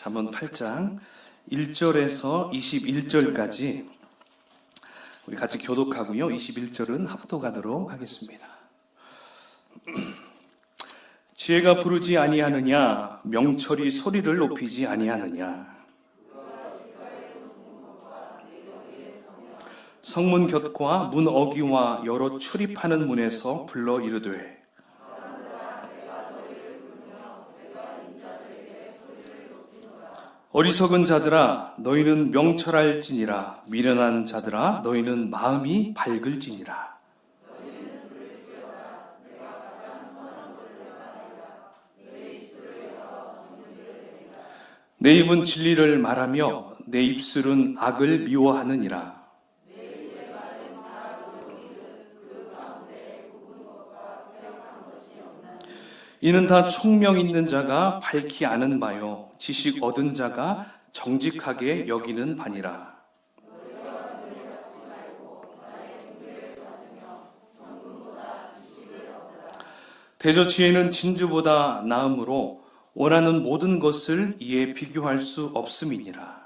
잠언 8장 1절에서 21절까지 우리 같이 교독하고요. 21절은 합독하도록 하겠습니다. 지혜가 부르지 아니하느냐, 명철이 소리를 높이지 아니하느냐. 성문 곁과 문 어귀와 여러 출입하는 문에서 불러 이르되 어리석은 자들아 너희는 명철할지니라. 미련한 자들아 너희는 마음이 밝을지니라. 내 입은 진리를 말하며 내 입술은 악을 미워하느니라. 이는 다 총명 있는 자가 밝히 아는 바요 지식 얻은 자가 정직하게 여기는 바니라. 대저 지혜는 진주보다 나음으로 원하는 모든 것을 이에 비교할 수 없음이니라.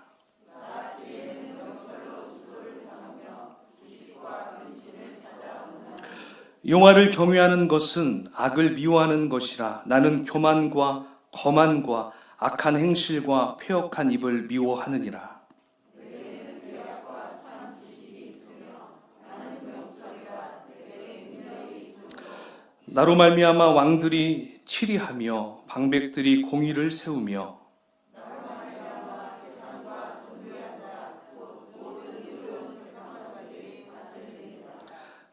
용화를 경외하는 것은 악을 미워하는 것이라. 나는 교만과 거만과 악한 행실과 패역한 입을 미워하느니라. 나로 말미암아 왕들이 치리하며 방백들이 공의를 세우며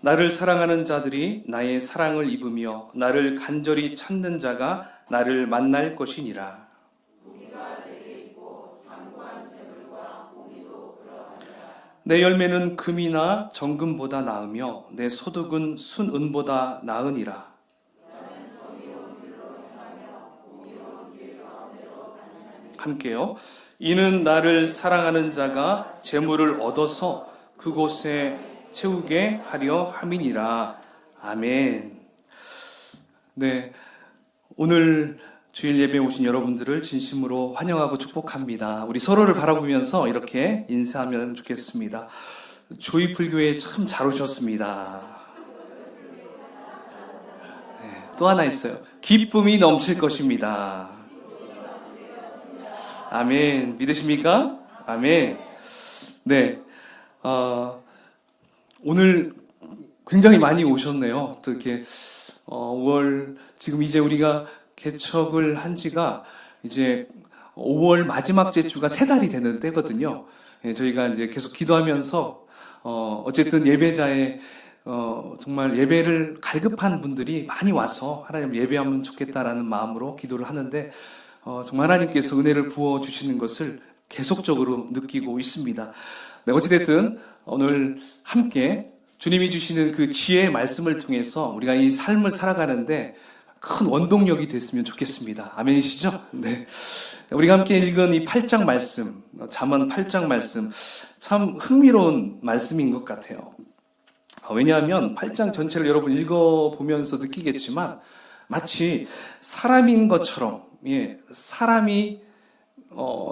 나를 사랑하는 자들이 나의 사랑을 입으며 나를 간절히 찾는 자가 나를 만날 것이니라. 내 열매는 금이나 정금보다 나으며 내 소득은 순은보다 나으니라. 함께요. 이는 나를 사랑하는 자가 재물을 얻어서 그곳에 채우게 하려 함이니라. 아멘. 네, 오늘 주일 예배에 오신 여러분들을 진심으로 환영하고 축복합니다. 우리 서로를 바라보면서 이렇게 인사하면 좋겠습니다. 조이풀교회에 참 잘 오셨습니다. 네, 또 하나 있어요. 기쁨이 넘칠 것입니다. 아멘. 믿으십니까? 아멘. 네. 오늘 굉장히 많이 오셨네요. 또 이렇게 5월 지금 이제 우리가 개척을 한 지가 이제 5월 마지막 주가 3달이 되는 때거든요. 예, 저희가 이제 계속 기도하면서 어쨌든 예배자의 정말 예배를 갈급한 분들이 많이 와서 하나님 예배하면 좋겠다라는 마음으로 기도를 하는데 정말 하나님께서 은혜를 부어 주시는 것을 계속적으로 느끼고 있습니다. 네, 어찌됐든 오늘 함께 주님이 주시는 그 지혜의 말씀을 통해서 우리가 이 삶을 살아가는데 큰 원동력이 됐으면 좋겠습니다. 아멘이시죠? 네. 우리가 함께 읽은 이 8장 말씀, 잠언 8장 말씀, 참 흥미로운 말씀인 것 같아요. 왜냐하면 8장 전체를 여러분 읽어보면서 느끼겠지만 마치 사람인 것처럼, 사람이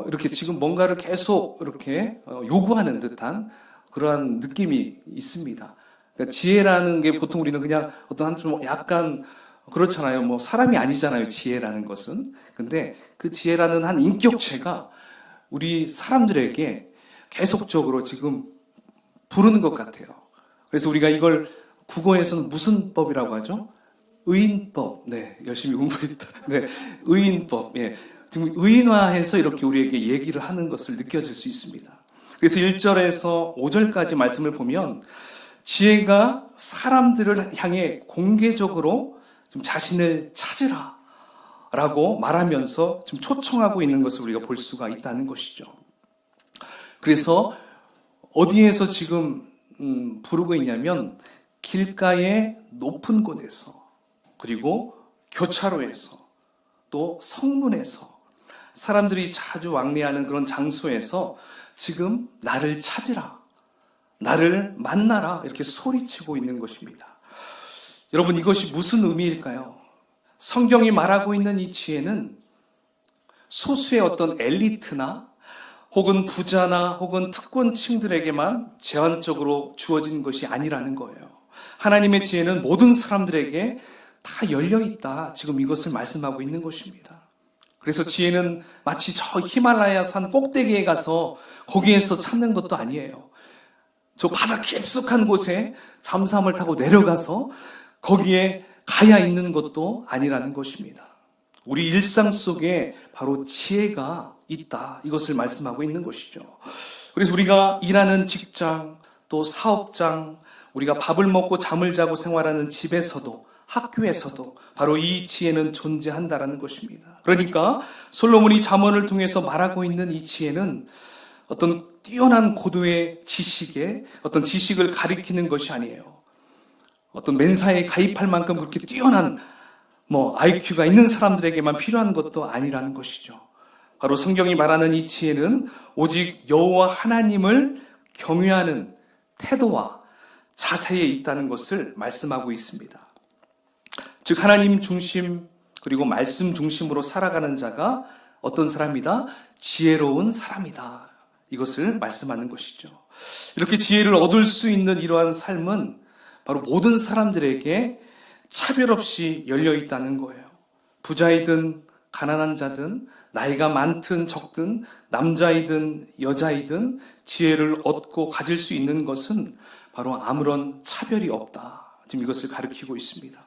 이렇게 지금 뭔가를 계속 이렇게 요구하는 듯한 그러한 느낌이 있습니다. 그러니까 지혜라는 게 보통 우리는 그냥 어떤 좀 약간 그렇잖아요. 뭐 사람이 아니잖아요. 지혜라는 것은. 근데 그 지혜라는 한 인격체가 우리 사람들에게 계속적으로 지금 부르는 것 같아요. 그래서 우리가 이걸 국어에서는 무슨 법이라고 하죠? 의인법. 네, 열심히 공부했다. 네, 의인법. 예. 지금 의인화해서 이렇게 우리에게 얘기를 하는 것을 느껴질 수 있습니다. 그래서 1절에서 5절까지 말씀을 보면 지혜가 사람들을 향해 공개적으로 좀 자신을 찾으라 라고 말하면서 좀 초청하고 있는 것을 우리가 볼 수가 있다는 것이죠. 그래서 어디에서 지금 부르고 있냐면 길가의 높은 곳에서 그리고 교차로에서 또 성문에서 사람들이 자주 왕래하는 그런 장소에서 지금 나를 찾으라, 나를 만나라 이렇게 소리치고 있는 것입니다. 여러분 이것이 무슨 의미일까요? 성경이 말하고 있는 이 지혜는 소수의 어떤 엘리트나 혹은 부자나 혹은 특권층들에게만 제한적으로 주어진 것이 아니라는 거예요. 하나님의 지혜는 모든 사람들에게 다 열려있다. 지금 이것을 말씀하고 있는 것입니다. 그래서 지혜는 마치 저 히말라야 산 꼭대기에 가서 거기에서 찾는 것도 아니에요. 저 바다 깊숙한 곳에 잠수함을 타고 내려가서 거기에 가야 있는 것도 아니라는 것입니다. 우리 일상 속에 바로 지혜가 있다. 이것을 말씀하고 있는 것이죠. 그래서 우리가 일하는 직장, 또 사업장, 우리가 밥을 먹고 잠을 자고 생활하는 집에서도 학교에서도 바로 이 지혜는 존재한다라는 것입니다. 그러니까 솔로몬이 잠언을 통해서 말하고 있는 이 지혜는 어떤 뛰어난 고도의 지식에 어떤 지식을 가리키는 것이 아니에요. 어떤 멘사에 가입할 만큼 그렇게 뛰어난 IQ가 있는 사람들에게만 필요한 것도 아니라는 것이죠. 바로 성경이 말하는 이 지혜는 오직 여호와 하나님을 경외하는 태도와 자세에 있다는 것을 말씀하고 있습니다. 즉 하나님 중심 그리고 말씀 중심으로 살아가는 자가 어떤 사람이다? 지혜로운 사람이다. 이것을 말씀하는 것이죠. 이렇게 지혜를 얻을 수 있는 이러한 삶은 바로 모든 사람들에게 차별 없이 열려 있다는 거예요. 부자이든 가난한 자든 나이가 많든 적든 남자이든 여자이든 지혜를 얻고 가질 수 있는 것은 바로 아무런 차별이 없다. 지금 이것을 가리키고 있습니다.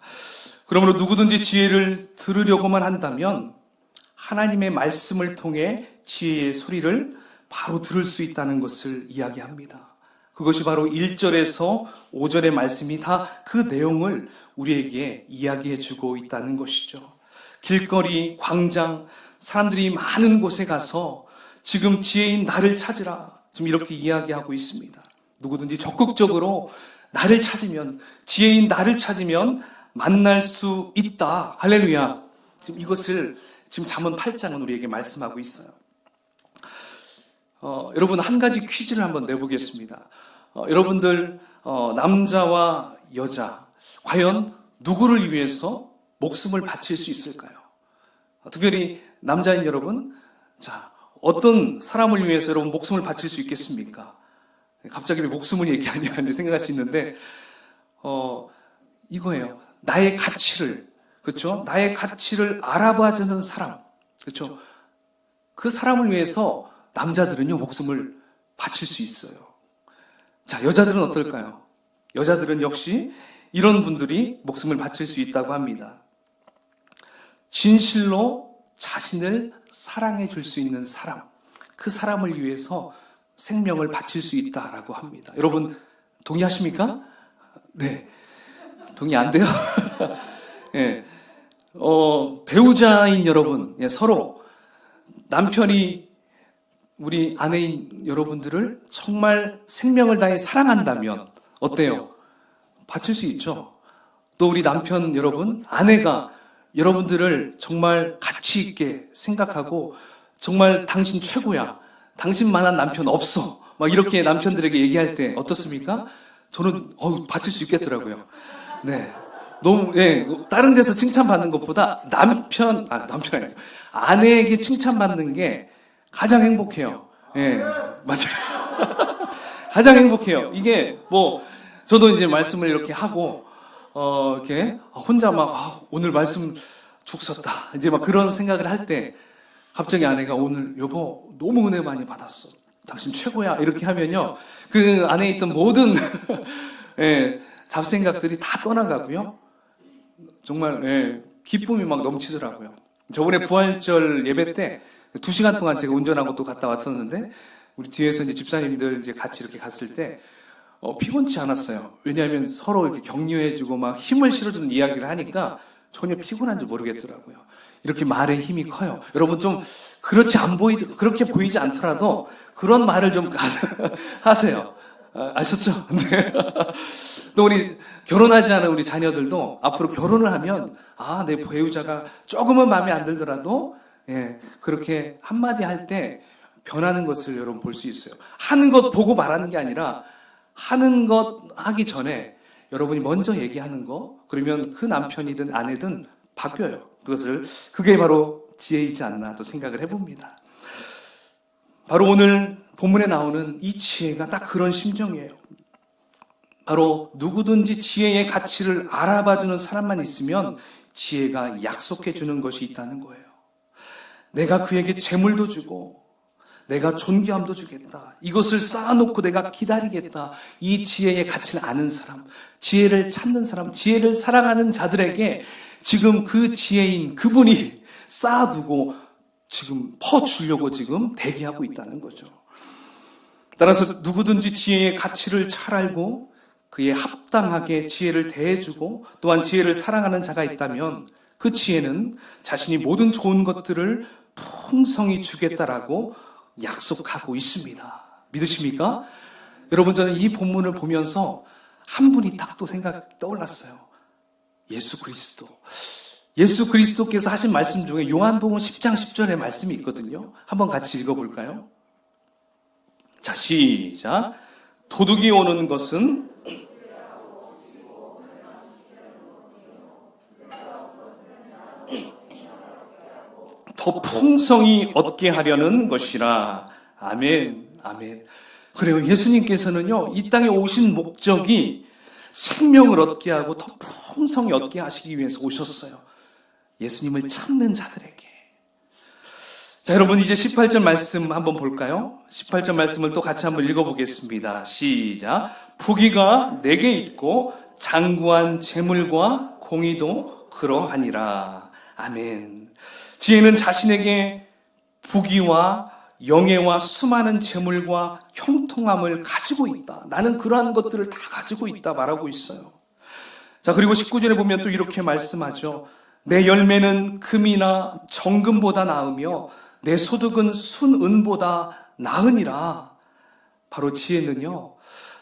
그러므로 누구든지 지혜를 들으려고만 한다면 하나님의 말씀을 통해 지혜의 소리를 바로 들을 수 있다는 것을 이야기합니다. 그것이 바로 1절에서 5절의 말씀이 다 그 내용을 우리에게 이야기해 주고 있다는 것이죠. 길거리, 광장, 사람들이 많은 곳에 가서 지금 지혜인 나를 찾으라. 지금 이렇게 이야기하고 있습니다. 누구든지 적극적으로 나를 찾으면, 지혜인 나를 찾으면 만날 수 있다. 할렐루야. 지금 이것을 지금 잠언 8장은 우리에게 말씀하고 있어요. 여러분 한 가지 퀴즈를 한번 내보겠습니다. 여러분들 남자와 여자 과연 누구를 위해서 목숨을 바칠 수 있을까요? 특별히 남자인 여러분, 자 어떤 사람을 위해서 여러분 목숨을 바칠 수 있겠습니까? 갑자기 왜 목숨을 얘기하냐 이제 생각할 수 있는데 이거예요. 나의 가치를 그렇죠? 나의 가치를 알아봐주는 사람 그렇죠? 그 사람을 위해서 남자들은요 목숨을 바칠 수 있어요. 자 여자들은 어떨까요? 여자들은 역시 이런 분들이 목숨을 바칠 수 있다고 합니다. 진실로 자신을 사랑해 줄 수 있는 사람, 그 사람을 위해서 생명을 바칠 수 있다라고 합니다. 여러분 동의하십니까? 네, 동의 안 돼요? 네. 배우자인 여러분, 서로 남편이 우리 아내인 여러분들을 정말 생명을 다해 사랑한다면 어때요? 바칠 수 있죠. 또 우리 남편 여러분, 아내가 여러분들을 정말 가치 있게 생각하고 정말 당신 최고야. 당신만한 남편 없어. 막 이렇게 남편들에게 얘기할 때 어떻습니까? 저는 바칠 수 있겠더라고요. 네. 너무 다른 데서 칭찬받는 것보다 남편 아니죠. 아내에게 칭찬받는 게 가장 행복해요. 맞아요. 가장 행복해요. 이게 저도 이제 말씀을 이렇게 하고 이렇게 혼자 막 오늘 말씀 죽 썼다. 이제 막 그런 생각을 할 때 갑자기 아내가 오늘 여보 너무 은혜 많이 받았어. 당신 최고야. 이렇게 하면요. 그 안에 있던 모든 잡생각들이 다 떠나가고요. 정말 기쁨이 막 넘치더라고요. 저번에 부활절 예배 때 2시간 동안 제가 운전하고 또 갔다 왔었는데 우리 뒤에서 이제 집사님들 이제 같이 이렇게 갔을 때 피곤치 않았어요. 왜냐하면 서로 이렇게 격려해주고 막 힘을 실어주는 이야기를 하니까 전혀 피곤한지 모르겠더라고요. 이렇게 말의 힘이 커요. 여러분 좀 그렇게 보이지 않더라도 그런 말을 좀 하세요. 아셨죠? 네. 또 우리 결혼하지 않은 우리 자녀들도 앞으로 결혼을 하면 내 배우자가 조금은 마음에 안 들더라도 그렇게 한마디 할 때 변하는 것을 여러분 볼 수 있어요. 하는 것 보고 말하는 게 아니라 하는 것 하기 전에 여러분이 먼저 얘기하는 거 그러면 그 남편이든 아내든 바뀌어요. 그게 바로 지혜이지 않나 또 생각을 해봅니다. 바로 오늘 본문에 나오는 이 지혜가 딱 그런 심정이에요. 바로 누구든지 지혜의 가치를 알아봐주는 사람만 있으면 지혜가 약속해 주는 것이 있다는 거예요. 내가 그에게 재물도 주고 내가 존귀함도 주겠다. 이것을 쌓아놓고 내가 기다리겠다. 이 지혜의 가치를 아는 사람, 지혜를 찾는 사람, 지혜를 사랑하는 자들에게 지금 그 지혜인 그분이 쌓아두고 지금 퍼주려고 지금 대기하고 있다는 거죠. 따라서 누구든지 지혜의 가치를 잘 알고 그에 합당하게 지혜를 대해주고 또한 지혜를 사랑하는 자가 있다면 그 지혜는 자신이 모든 좋은 것들을 풍성히 주겠다라고 약속하고 있습니다. 믿으십니까? 여러분, 저는 이 본문을 보면서 한 분이 딱 또 생각이 떠올랐어요. 예수 그리스도. 예수 그리스도께서 하신 말씀 중에 요한복음 10장 10절의 말씀이 있거든요. 한번 같이 읽어볼까요? 자, 시작. 도둑이 오는 것은 더 풍성히 얻게 하려는 것이라. 아멘, 아멘. 그래요. 예수님께서는요, 이 땅에 오신 목적이 생명을 얻게 하고 더 풍성히 얻게 하시기 위해서 오셨어요. 예수님을 찾는 자들에게. 자, 여러분, 이제 18절 말씀 한번 볼까요? 18절 말씀을 또 같이 한번 읽어보겠습니다. 시작. 부귀가 내게 있고 장구한 재물과 공의도 그러하니라. 아멘. 지혜는 자신에게 부귀와 영예와 수많은 재물과 형통함을 가지고 있다. 나는 그러한 것들을 다 가지고 있다 말하고 있어요. 자, 그리고 19절에 보면 또 이렇게 말씀하죠. 내 열매는 금이나 정금보다 나으며 내 소득은 순은보다 나으니라. 바로 지혜는요,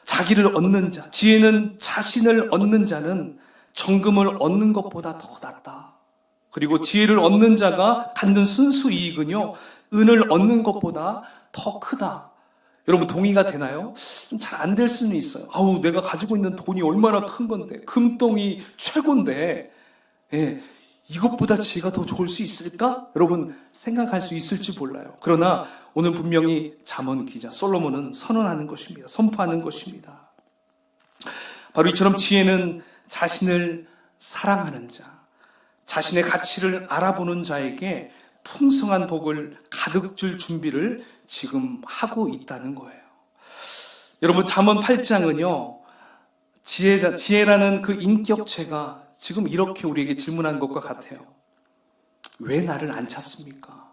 자기를 얻는 자, 지혜는 자신을 얻는 자는 정금을 얻는 것보다 더 낫다. 그리고 지혜를 얻는 자가 갖는 순수 이익은요, 은을 얻는 것보다 더 크다. 여러분, 동의가 되나요? 좀 잘 안 될 수는 있어요. 아우, 내가 가지고 있는 돈이 얼마나 큰 건데, 금덩이 최고인데, 예, 이것보다 지혜가 더 좋을 수 있을까? 여러분, 생각할 수 있을지 몰라요. 그러나 오늘 분명히 잠언 기자 솔로몬은 선언하는 것입니다. 선포하는 것입니다. 바로 이처럼 지혜는 자신을 사랑하는 자, 자신의 가치를 알아보는 자에게 풍성한 복을 가득 줄 준비를 지금 하고 있다는 거예요. 여러분, 잠언 8장은요, 지혜라는 그 인격체가 지금 이렇게 우리에게 질문한 것과 같아요. 왜 나를 안 찾습니까?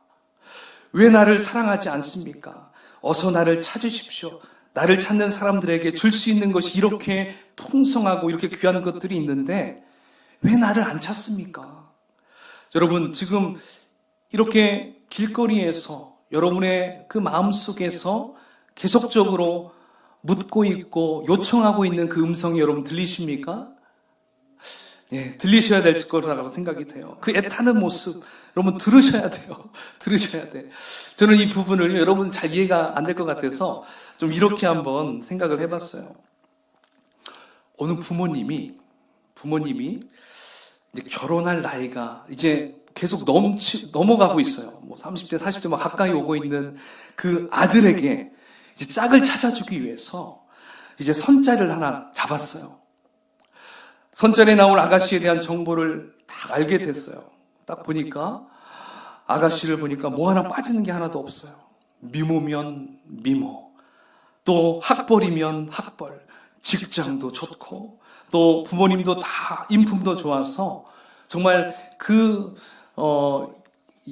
왜 나를 사랑하지 않습니까? 어서 나를 찾으십시오. 나를 찾는 사람들에게 줄 수 있는 것이 이렇게 풍성하고 이렇게 귀한 것들이 있는데 왜 나를 안 찾습니까? 여러분, 지금 이렇게 길거리에서 여러분의 그 마음속에서 계속적으로 묻고 있고 요청하고 있는 그 음성이 여러분 들리십니까? 예, 들리셔야 될 거라고 생각이 돼요. 그 애타는 모습, 여러분 들으셔야 돼요. 들으셔야 돼. 저는 이 부분을 여러분 잘 이해가 안 될 것 같아서 좀 이렇게 한번 생각을 해봤어요. 어느 부모님이 이제 결혼할 나이가 이제 계속 넘어가고 있어요. 뭐 30대, 40대 막 가까이 오고 있는 그 아들에게 이제 짝을 찾아주기 위해서 이제 선자를 하나 잡았어요. 선전에 나올 아가씨에 대한 정보를 다 알게 됐어요. 딱 보니까 아가씨를 보니까 뭐 하나 빠지는 게 하나도 없어요. 미모면 미모, 또 학벌이면 학벌, 직장도 좋고 또 부모님도 다 인품도 좋아서 정말 그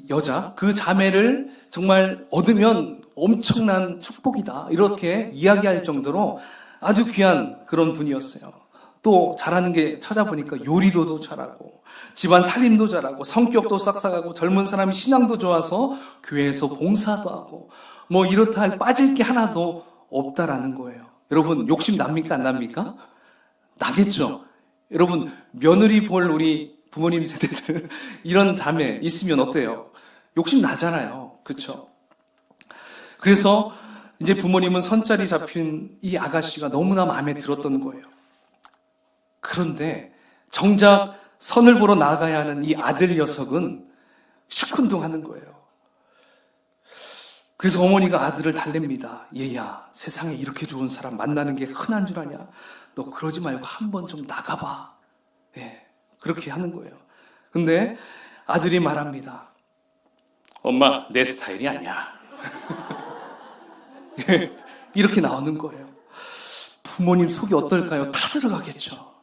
여자, 그 자매를 정말 얻으면 엄청난 축복이다 이렇게 이야기할 정도로 아주 귀한 그런 분이었어요. 또 잘하는 게 찾아보니까 요리도 잘하고 집안 살림도 잘하고 성격도 싹싹하고 젊은 사람이 신앙도 좋아서 교회에서 봉사도 하고 뭐 이렇다 할 빠질 게 하나도 없다라는 거예요. 여러분, 욕심 납니까 안 납니까? 나겠죠. 여러분, 며느리 볼 우리 부모님 세대들 이런 자매 있으면 어때요? 욕심 나잖아요. 그렇죠? 그래서 이제 부모님은 선자리 잡힌 이 아가씨가 너무나 마음에 들었던 거예요. 그런데 정작 선을 보러 나가야 하는 이 아들 녀석은 시큰둥하는 거예요. 그래서 어머니가 아들을 달랩니다. 얘야, 세상에 이렇게 좋은 사람 만나는 게 흔한 줄 아냐? 너 그러지 말고 한번 좀 나가봐. 예, 그렇게 하는 거예요. 근데 아들이 말합니다. 엄마, 내 스타일이 아니야. 이렇게 나오는 거예요. 부모님 속이 어떨까요? 다 들어가겠죠.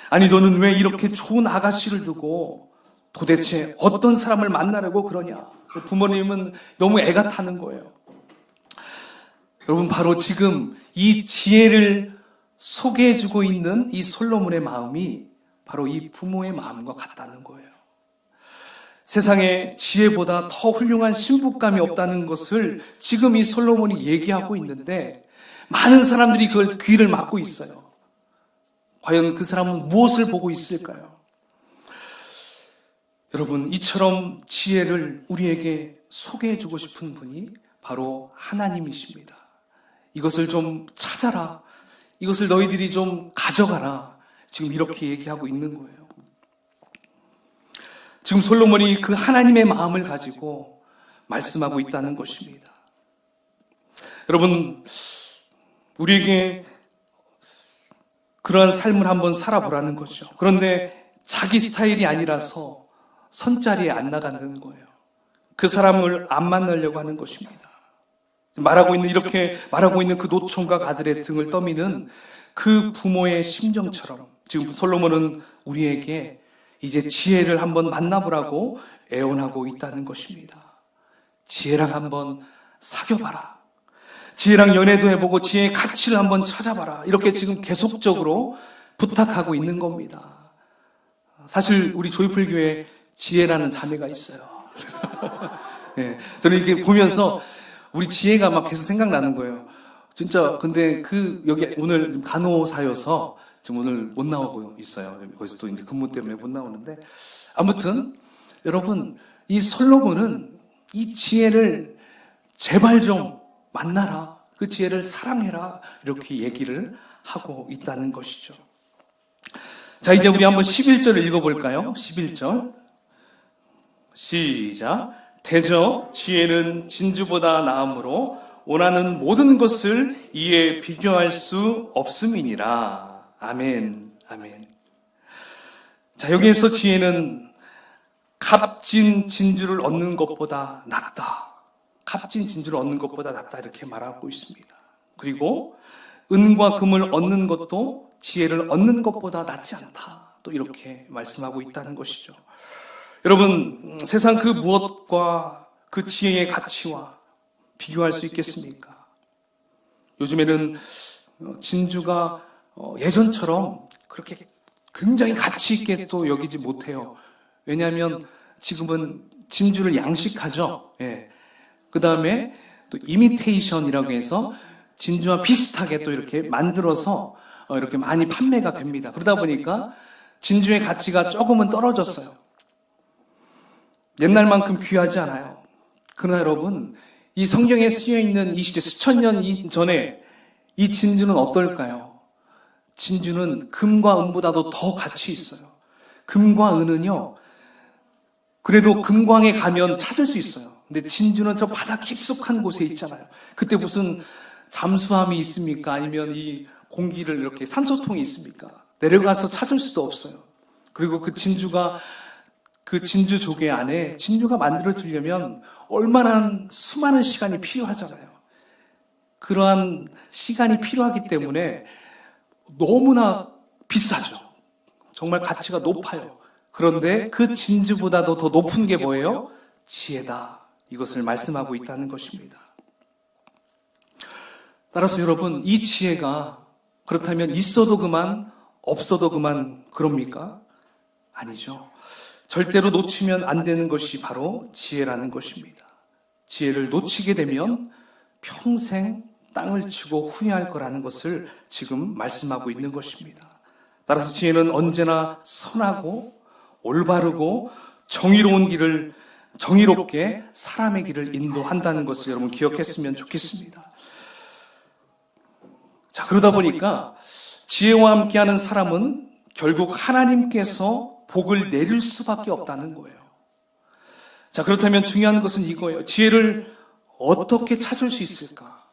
아니, 너는 왜 이렇게 좋은 아가씨를 두고 도대체 어떤 사람을 만나려고 그러냐? 부모님은 너무 애가 타는 거예요. 여러분, 바로 지금 이 지혜를 소개해주고 있는 이 솔로몬의 마음이 바로 이 부모의 마음과 같다는 거예요. 세상에 지혜보다 더 훌륭한 신부감이 없다는 것을 지금 이 솔로몬이 얘기하고 있는데 많은 사람들이 그걸 귀를 막고 있어요. 과연 그 사람은 무엇을 보고 있을까요? 여러분, 이처럼 지혜를 우리에게 소개해주고 싶은 분이 바로 하나님이십니다. 이것을 좀 찾아라. 이것을 너희들이 좀 가져가라. 지금 이렇게 얘기하고 있는 거예요. 지금 솔로몬이 그 하나님의 마음을 가지고 말씀하고 있다는 것입니다. 여러분, 우리에게 그러한 삶을 한번 살아보라는 거죠. 그런데 자기 스타일이 아니라서 선자리에 안 나가는 거예요. 그 사람을 안 만나려고 하는 것입니다. 이렇게 말하고 있는 그 노총각 아들의 등을 떠미는 그 부모의 심정처럼 지금 솔로몬은 우리에게 이제 지혜를 한번 만나보라고 애원하고 있다는 것입니다. 지혜랑 한번 사귀어봐라. 지혜랑 연애도 해보고 지혜의 가치를 한번 찾아봐라. 이렇게 지금 계속적으로 부탁하고 있는 겁니다. 사실 우리 조이풀교회에 지혜라는 자매가 있어요. 네, 저는 이렇게 보면서 우리 지혜가 막 계속 생각나는 거예요. 진짜 근데 여기 오늘 간호사여서 지금 오늘 못 나오고 있어요. 거기서 또 이제 근무 때문에 못 나오는데 아무튼 여러분, 이 솔로몬은 이 지혜를 제발 좀 만나라. 그 지혜를 사랑해라. 이렇게 얘기를 하고 있다는 것이죠. 자, 이제 우리 한번 11절을 읽어볼까요? 11절. 시작. 대저 지혜는 진주보다 나음으로 원하는 모든 것을 이에 비교할 수 없음이니라. 아멘, 아멘. 자, 여기에서 지혜는 값진 진주를 얻는 것보다 낫다. 값진 진주를 얻는 것보다 낫다. 이렇게 말하고 있습니다. 그리고 은과 금을 얻는 것도 지혜를 얻는 것보다 낫지 않다. 또 이렇게 말씀하고 있다는 것이죠. 여러분, 세상 그 무엇과 그 지혜의 가치와 비교할 수 있겠습니까? 요즘에는 진주가 예전처럼 그렇게 굉장히 가치 있게 또 여기지 못해요. 왜냐하면 지금은 진주를 양식하죠. 예. 그 다음에 또 이미테이션이라고 해서 진주와 비슷하게 또 이렇게 만들어서 이렇게 많이 판매가 됩니다. 그러다 보니까 진주의 가치가 조금은 떨어졌어요. 옛날만큼 귀하지 않아요. 그러나 여러분, 이 성경에 쓰여 있는 이 시대 수천 년 전에 이 진주는 어떨까요? 진주는 금과 은보다도 더 가치 있어요. 금과 은은요, 그래도 금광에 가면 찾을 수 있어요. 근데 진주는 저 바다 깊숙한 곳에 있잖아요. 그때 무슨 잠수함이 있습니까? 아니면 이 공기를 이렇게 산소통이 있습니까? 내려가서 찾을 수도 없어요. 그리고 그 진주가 그 진주 조개 안에 진주가 만들어지려면 얼마나 수많은 시간이 필요하잖아요. 그러한 시간이 필요하기 때문에 너무나 비싸죠. 정말 가치가 높아요. 그런데 그 진주보다도 더 높은 게 뭐예요? 지혜다. 이것을 말씀하고 있다는 것입니다. 따라서 여러분, 이 지혜가 그렇다면 있어도 그만, 없어도 그만 그럽니까? 아니죠. 절대로 놓치면 안 되는 것이 바로 지혜라는 것입니다. 지혜를 놓치게 되면 평생 땅을 치고 후회할 거라는 것을 지금 말씀하고 있는 것입니다. 따라서 지혜는 언제나 선하고 올바르고 정의롭게 사람의 길을 인도한다는 것을 여러분 기억했으면 좋겠습니다. 자, 그러다 보니까 지혜와 함께하는 사람은 결국 하나님께서 복을 내릴 수밖에 없다는 거예요. 자, 그렇다면 중요한 것은 이거예요. 지혜를 어떻게 찾을 수 있을까?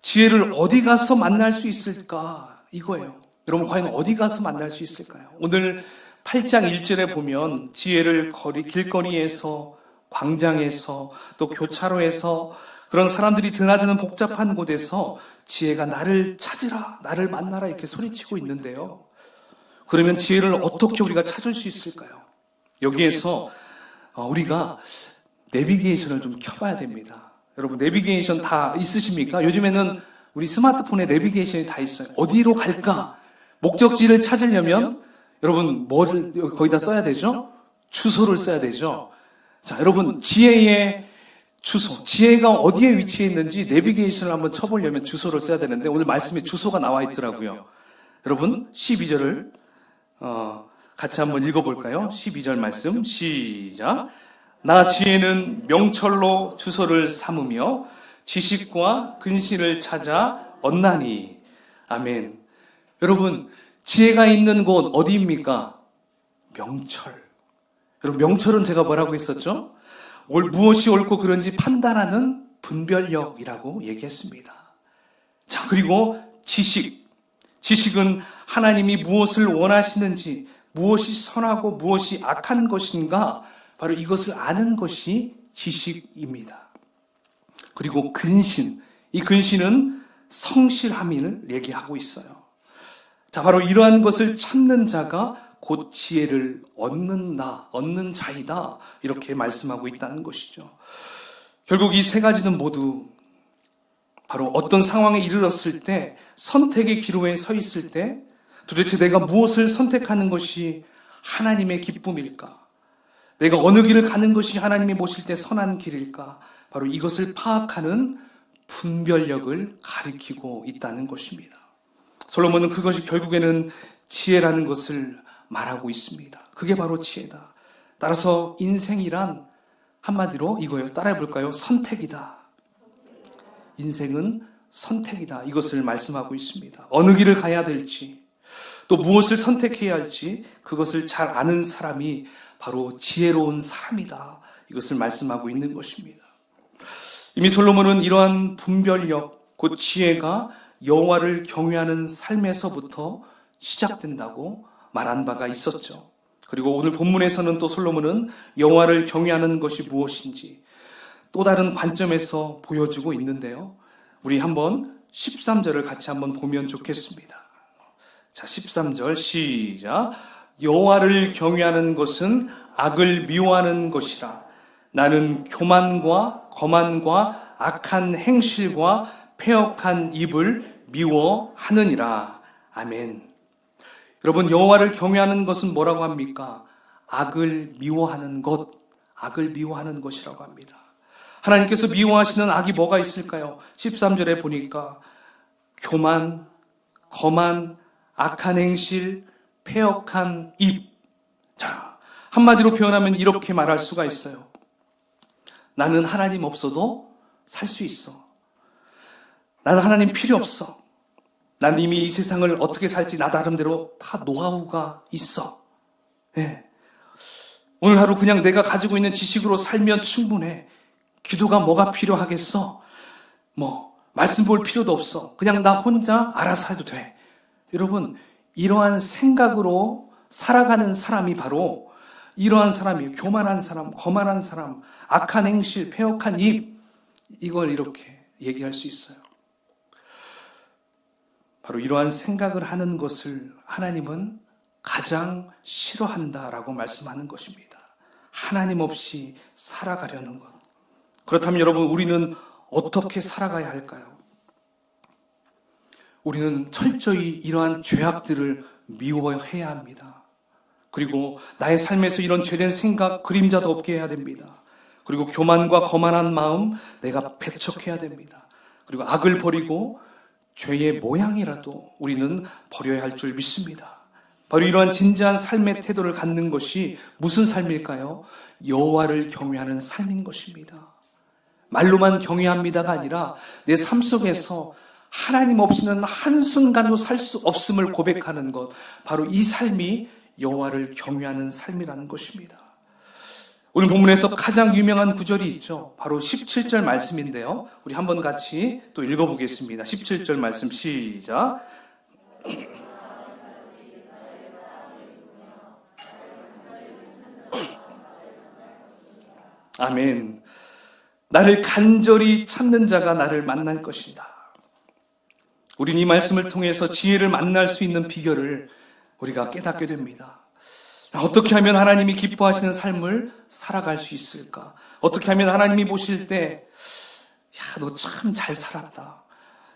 지혜를 어디 가서 만날 수 있을까? 이거예요. 여러분, 과연 어디 가서 만날 수 있을까요? 오늘 8장 1절에 보면 지혜를 길거리에서, 광장에서, 또 교차로에서, 그런 사람들이 드나드는 복잡한 곳에서 지혜가 나를 찾으라, 나를 만나라 이렇게 소리치고 있는데요. 그러면 지혜를 어떻게 우리가 찾을 수 있을까요? 여기에서 우리가 내비게이션을 좀 켜봐야 됩니다. 여러분, 내비게이션 다 있으십니까? 요즘에는 우리 스마트폰에 내비게이션이 다 있어요. 어디로 갈까? 목적지를 찾으려면 여러분 뭐를 거기다 써야 되죠? 주소를 써야 되죠. 자, 여러분, 지혜의 주소, 지혜가 어디에 위치해 있는지 내비게이션을 한번 쳐보려면 주소를 써야 되는데 오늘 말씀에 주소가 나와 있더라고요. 여러분, 12절을 같이 한번 읽어볼까요? 12절 말씀 시작. 나 지혜는 명철로 주소를 삼으며 지식과 근시를 찾아 얻나니. 아멘. 여러분, 지혜가 있는 곳 어디입니까? 명철. 여러분, 명철은 제가 뭐라고 했었죠? 무엇이 옳고 그른지 판단하는 분별력이라고 얘기했습니다. 자, 그리고 지식. 지식은 하나님이 무엇을 원하시는지, 무엇이 선하고 무엇이 악한 것인가, 바로 이것을 아는 것이 지식입니다. 그리고 근신. 이 근신은 성실함을 얘기하고 있어요. 자, 바로 이러한 것을 찾는 자가 곧 지혜를 얻는 자이다. 이렇게 말씀하고 있다는 것이죠. 결국 이 세 가지는 모두 바로 어떤 상황에 이르렀을 때, 선택의 기로에 서 있을 때 도대체 내가 무엇을 선택하는 것이 하나님의 기쁨일까? 내가 어느 길을 가는 것이 하나님이 보실 때 선한 길일까? 바로 이것을 파악하는 분별력을 가리키고 있다는 것입니다. 솔로몬은 그것이 결국에는 지혜라는 것을 말하고 있습니다. 그게 바로 지혜다. 따라서 인생이란 한마디로 이거예요. 따라해 볼까요? 선택이다. 인생은 선택이다. 이것을 말씀하고 있습니다. 어느 길을 가야 될지, 또 무엇을 선택해야 할지 그것을 잘 아는 사람이 바로 지혜로운 사람이다. 이것을 말씀하고 있는 것입니다. 이미 솔로몬은 이러한 분별력, 곧 지혜가 여호와를 경외하는 삶에서부터 시작된다고 말한 바가 있었죠. 그리고 오늘 본문에서는 또 솔로몬은 여호와를 경외하는 것이 무엇인지 또 다른 관점에서 보여주고 있는데요. 우리 한번 13절을 같이 한번 보면 좋겠습니다. 자, 13절 시작. 여호와를 경외하는 것은 악을 미워하는 것이라. 나는 교만과 거만과 악한 행실과 패역한 입을 미워하느니라. 아멘. 여러분, 여호와를 경외하는 것은 뭐라고 합니까? 악을 미워하는 것, 악을 미워하는 것이라고 합니다. 하나님께서 미워하시는 악이 뭐가 있을까요? 13절에 보니까 교만, 거만, 악한 행실, 패역한 입. 자, 한마디로 표현하면 이렇게 말할 수가 있어요. 나는 하나님 없어도 살 수 있어. 나는 하나님 필요 없어. 난 이미 이 세상을 어떻게 살지 나 나름대로 다 노하우가 있어. 네. 오늘 하루 그냥 내가 가지고 있는 지식으로 살면 충분해. 기도가 뭐가 필요하겠어? 말씀 볼 필요도 없어. 그냥 나 혼자 알아서 해도 돼. 여러분, 이러한 생각으로 살아가는 사람이 바로 이러한 사람이에요. 교만한 사람, 거만한 사람, 악한 행실, 패역한 입. 이걸 이렇게 얘기할 수 있어요. 바로 이러한 생각을 하는 것을 하나님은 가장 싫어한다라고 말씀하는 것입니다. 하나님 없이 살아가려는 것. 그렇다면 여러분, 우리는 어떻게 살아가야 할까요? 우리는 철저히 이러한 죄악들을 미워해야 합니다. 그리고 나의 삶에서 이런 죄된 생각, 그림자도 없게 해야 됩니다. 그리고 교만과 거만한 마음 내가 배척해야 됩니다. 그리고 악을 버리고 죄의 모양이라도 우리는 버려야 할 줄 믿습니다. 바로 이러한 진지한 삶의 태도를 갖는 것이 무슨 삶일까요? 여호와를 경외하는 삶인 것입니다. 말로만 경외합니다가 아니라 내 삶 속에서 하나님 없이는 한순간도 살 수 없음을 고백하는 것, 바로 이 삶이 여호와를 경외하는 삶이라는 것입니다. 오늘 본문에서 가장 유명한 구절이 있죠. 바로 17절 말씀인데요. 우리 한번 같이 또 읽어보겠습니다. 17절 말씀 시작. 아멘. 나를 간절히 찾는 자가 나를 만날 것이다. 우린 이 말씀을 통해서 지혜를 만날 수 있는 비결을 우리가 깨닫게 됩니다. 어떻게 하면 하나님이 기뻐하시는 삶을 살아갈 수 있을까? 어떻게 하면 하나님이 보실 때, 야, 너 참 잘 살았다,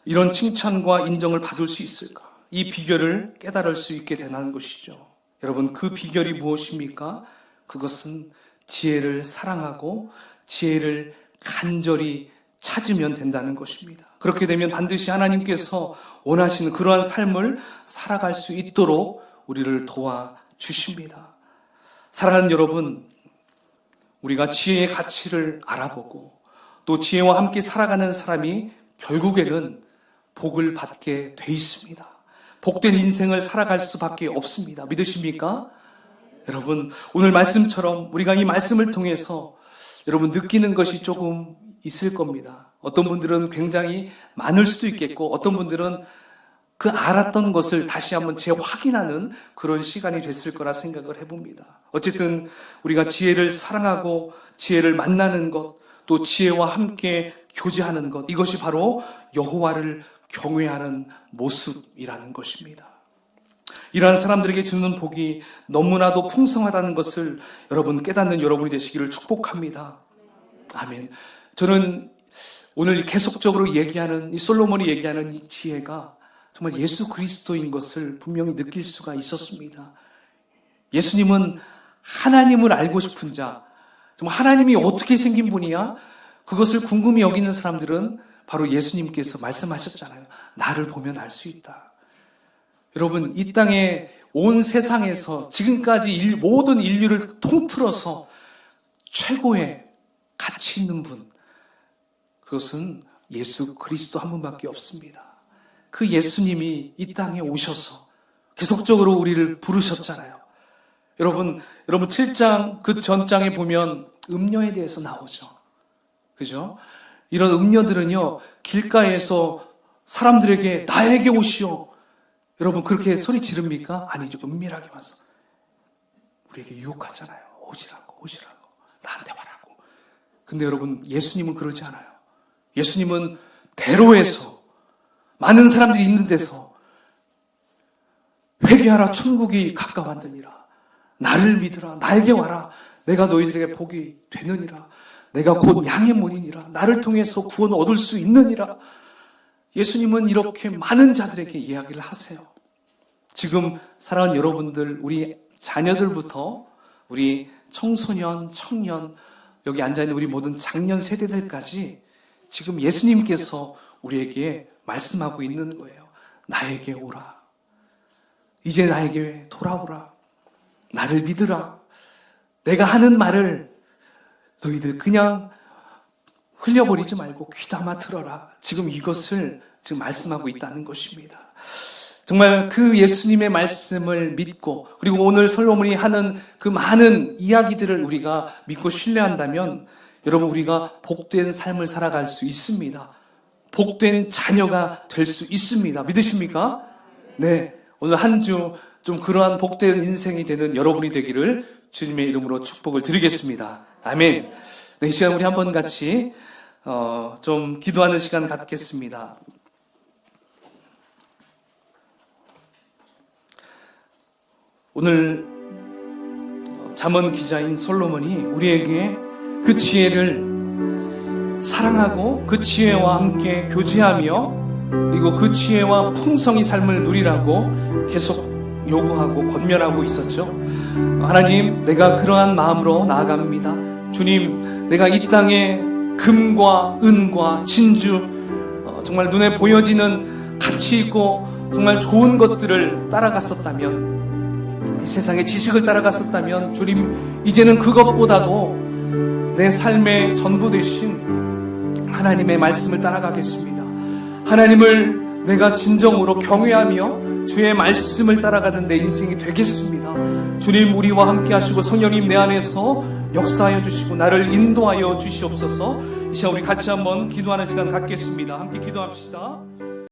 이런 칭찬과 인정을 받을 수 있을까? 이 비결을 깨달을 수 있게 되는 것이죠. 여러분, 그 비결이 무엇입니까? 그것은 지혜를 사랑하고 지혜를 간절히 찾으면 된다는 것입니다. 그렇게 되면 반드시 하나님께서 원하시는 그러한 삶을 살아갈 수 있도록 우리를 도와주십니다. 사랑하는 여러분, 우리가 지혜의 가치를 알아보고 또 지혜와 함께 살아가는 사람이 결국에는 복을 받게 돼 있습니다. 복된 인생을 살아갈 수밖에 없습니다. 믿으십니까? 여러분, 오늘 말씀처럼 우리가 이 말씀을 통해서 여러분 느끼는 것이 조금 있을 겁니다. 어떤 분들은 굉장히 많을 수도 있겠고, 어떤 분들은 그 알았던 것을 다시 한번 재확인하는 그런 시간이 됐을 거라 생각을 해봅니다. 어쨌든 우리가 지혜를 사랑하고 지혜를 만나는 것, 또 지혜와 함께 교제하는 것, 이것이 바로 여호와를 경외하는 모습이라는 것입니다. 이러한 사람들에게 주는 복이 너무나도 풍성하다는 것을 여러분 깨닫는 여러분이 되시기를 축복합니다. 아멘. 저는 오늘 계속적으로 얘기하는 이 솔로몬이 얘기하는 이 지혜가 정말 예수 그리스도인 것을 분명히 느낄 수가 있었습니다. 예수님은 하나님을 알고 싶은 자, 정말 하나님이 어떻게 생긴 분이야? 그것을 궁금히 여기는 사람들은 바로 예수님께서 말씀하셨잖아요. 나를 보면 알 수 있다. 여러분, 이 땅에 온 세상에서 지금까지 모든 인류를 통틀어서 최고의 가치 있는 분, 그것은 예수 그리스도 한 분밖에 없습니다. 그 예수님이 이 땅에 오셔서 계속적으로 우리를 부르셨잖아요. 여러분 7장 그 전장에 보면 음녀에 대해서 나오죠. 그죠? 이런 음녀들은요, 길가에서 사람들에게 나에게 오시오, 여러분 그렇게 소리 지릅니까? 아니죠. 은밀하게 와서 우리에게 유혹하잖아요. 오시라고 나한테 와라고. 근데 여러분, 예수님은 그러지 않아요. 예수님은 대로에서 많은 사람들이 있는 데서 회개하라, 천국이 가까웠느니라, 나를 믿으라, 나에게 와라, 내가 너희들에게 복이 되느니라, 내가 곧 양의 문이니라, 나를 통해서 구원 얻을 수 있느니라. 예수님은 이렇게 많은 자들에게 이야기를 하세요. 지금 사랑하는 여러분들, 우리 자녀들부터 우리 청소년, 청년, 여기 앉아있는 우리 모든 장년 세대들까지 지금 예수님께서 우리에게 말씀하고 있는 거예요. 나에게 오라. 이제 나에게 돌아오라. 나를 믿으라. 내가 하는 말을 너희들 그냥 흘려버리지 말고 귀담아 들어라. 지금 이것을 지금 말씀하고 있다는 것입니다. 정말 그 예수님의 말씀을 믿고, 그리고 오늘 솔로몬이 하는 그 많은 이야기들을 우리가 믿고 신뢰한다면 여러분, 우리가 복된 삶을 살아갈 수 있습니다. 복된 자녀가 될 수 있습니다. 믿으십니까? 네. 오늘 한 주 좀 그러한 복된 인생이 되는 여러분이 되기를 주님의 이름으로 축복을 드리겠습니다. 아멘. 네, 이 시간 우리 한번 같이 좀 기도하는 시간 갖겠습니다. 오늘 잠언 기자인 솔로몬이 우리에게 그 지혜를 사랑하고 그 지혜와 함께 교제하며 그리고 그 지혜와 풍성히 삶을 누리라고 계속 요구하고 권면하고 있었죠. 하나님, 내가 그러한 마음으로 나아갑니다. 주님, 내가 이 땅에 금과 은과 진주, 정말 눈에 보여지는 가치 있고 정말 좋은 것들을 따라갔었다면, 이 세상의 지식을 따라갔었다면, 주님, 이제는 그것보다도 내 삶의 전부 되신 하나님의 말씀을 따라가겠습니다. 하나님을 내가 진정으로 경외하며 주의 말씀을 따라가는 내 인생이 되겠습니다. 주님, 우리와 함께 하시고 성령님 내 안에서 역사하여 주시고 나를 인도하여 주시옵소서. 이 시간 우리 같이 한번 기도하는 시간 갖겠습니다. 함께 기도합시다.